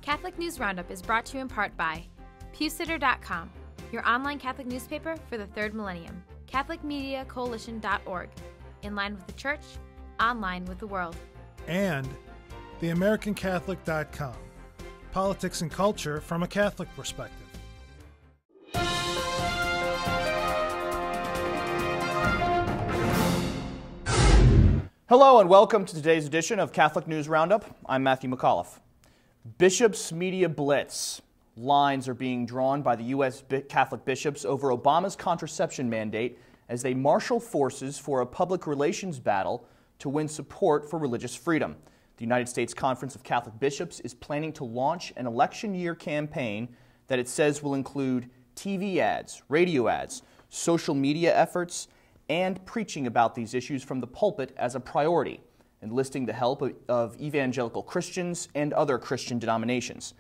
Catholic News Roundup is brought to you in part by PewSitter.com, your online Catholic newspaper for the third millennium, CatholicMediaCoalition.org, in line with the Church, online with the world. And TheAmericanCatholic.com, politics and culture from a Catholic perspective. Hello and welcome to today's edition of Catholic News Roundup. I'm Matthew McAuliffe. Bishops' media blitz. Lines are being drawn by the U.S. Catholic bishops over Obama's contraception mandate as they marshal forces for a public relations battle to win support for religious freedom. The United States Conference of Catholic Bishops is planning to launch an election year campaign that it says will include TV ads, radio ads, social media efforts, and preaching about these issues from the pulpit as a priority, enlisting the help of evangelical Christians and other Christian denominations.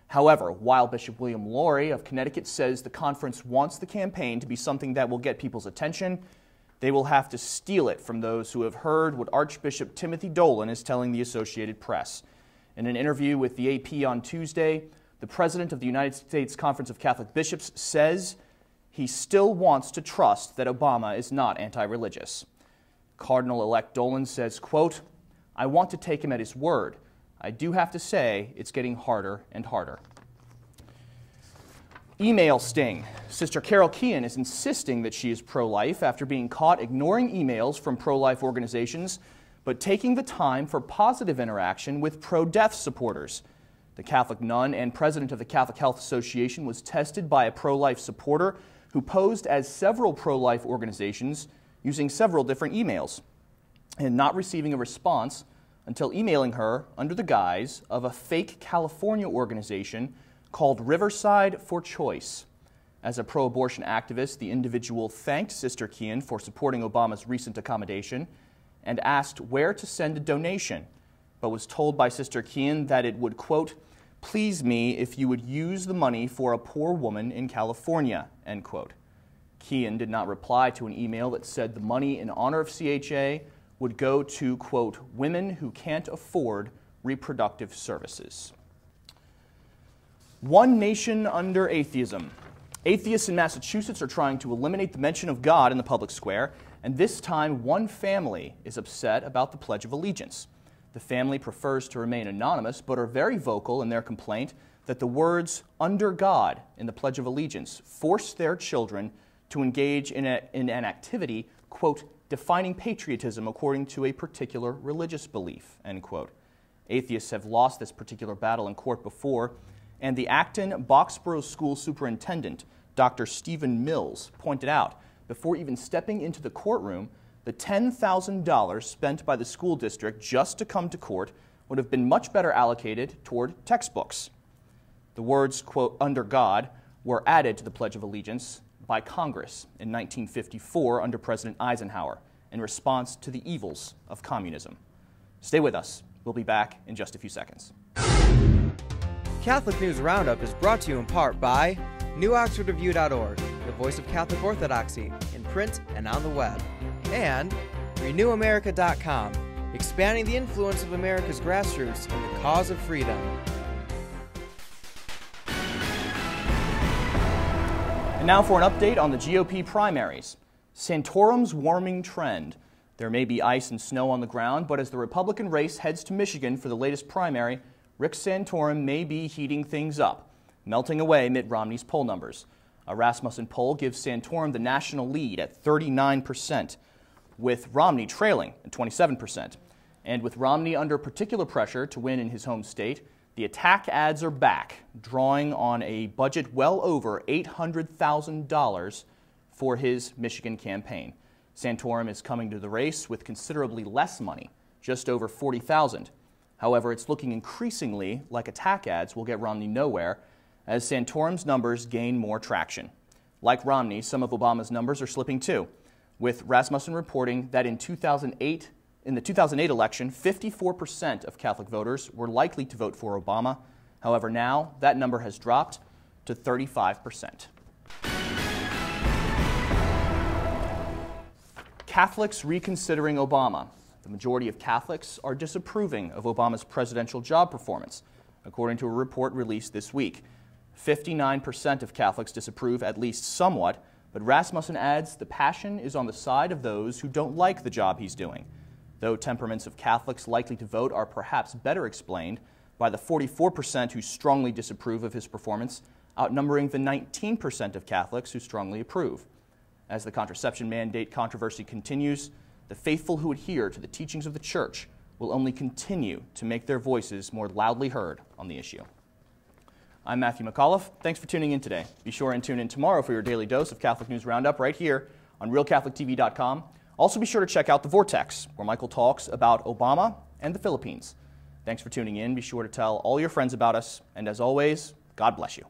However, while Bishop William Lori of Connecticut says the conference wants the campaign to be something that will get people's attention, they will have to steal it from those who have heard what Archbishop Timothy Dolan is telling the Associated Press. In an interview with the AP on Tuesday, the president of the United States Conference of Catholic Bishops says he still wants to trust that Obama is not anti-religious. Cardinal-elect Dolan says, quote, "I want to take him at his word. I do have to say it's getting harder and harder." Email sting. Sister Carol Keehan is insisting that she is pro-life after being caught ignoring emails from pro-life organizations, but taking the time for positive interaction with pro-death supporters. The Catholic nun and president of the Catholic Health Association was tested by a pro-life supporter who posed as several pro-life organizations using several different emails and not receiving a response until emailing her under the guise of a fake California organization called Riverside for Choice. As a pro-abortion activist, the individual thanked Sister Keehan for supporting Obama's recent accommodation and asked where to send a donation, but was told by Sister Keehan that it would, quote, "please me if you would use the money for a poor woman in California," end quote. Keehan did not reply to an email that said the money in honor of CHA would go to, quote, "women who can't afford reproductive services." One nation under atheism. Atheists in Massachusetts are trying to eliminate the mention of God in the public square, and this time one family is upset about the Pledge of Allegiance. The family prefers to remain anonymous, but are very vocal in their complaint that the words "under God" in the Pledge of Allegiance force their children to engage in an activity, quote, "defining patriotism according to a particular religious belief," end quote. Atheists have lost this particular battle in court before, and the Acton-Boxborough School Superintendent, Dr. Stephen Mills, pointed out, before even stepping into the courtroom, the $10,000 spent by the school district just to come to court would have been much better allocated toward textbooks. The words, quote, "under God," were added to the Pledge of Allegiance by Congress in 1954 under President Eisenhower in response to the evils of communism. Stay with us. We'll be back in just a few seconds. Catholic News Roundup is brought to you in part by NewOxfordReview.org, the voice of Catholic Orthodoxy, in print and on the web, and RenewAmerica.com, expanding the influence of America's grassroots in the cause of freedom. And now for an update on the GOP primaries. Santorum's warming trend. There may be ice and snow on the ground, but as the Republican race heads to Michigan for the latest primary, Rick Santorum may be heating things up, melting away Mitt Romney's poll numbers. A Rasmussen poll gives Santorum the national lead at 39%, with Romney trailing at 27%. And with Romney under particular pressure to win in his home state, the attack ads are back, drawing on a budget well over $800,000 for his Michigan campaign. Santorum is coming to the race with considerably less money, just over $40,000. However, it's looking increasingly like attack ads will get Romney nowhere as Santorum's numbers gain more traction. Like Romney, some of Obama's numbers are slipping too, with Rasmussen reporting that in the 2008 election, 54% of Catholic voters were likely to vote for Obama. However, now that number has dropped to 35%. Catholics reconsidering Obama. The majority of Catholics are disapproving of Obama's presidential job performance. according to a report released this week. 59% of Catholics disapprove at least somewhat, but Rasmussen adds the passion is on the side of those who don't like the job he's doing, though temperaments of Catholics likely to vote are perhaps better explained by the 44% who strongly disapprove of his performance, outnumbering the 19% of Catholics who strongly approve. As the contraception mandate controversy continues, the faithful who adhere to the teachings of the Church will only continue to make their voices more loudly heard on the issue. I'm Matthew McAuliffe. Thanks for tuning in today. Be sure and tune in tomorrow for your daily dose of Catholic News Roundup right here on RealCatholicTV.com. Also be sure to check out The Vortex, where Michael talks about Obama and the Philippines. Thanks for tuning in. Be sure to tell all your friends about us. And as always, God bless you.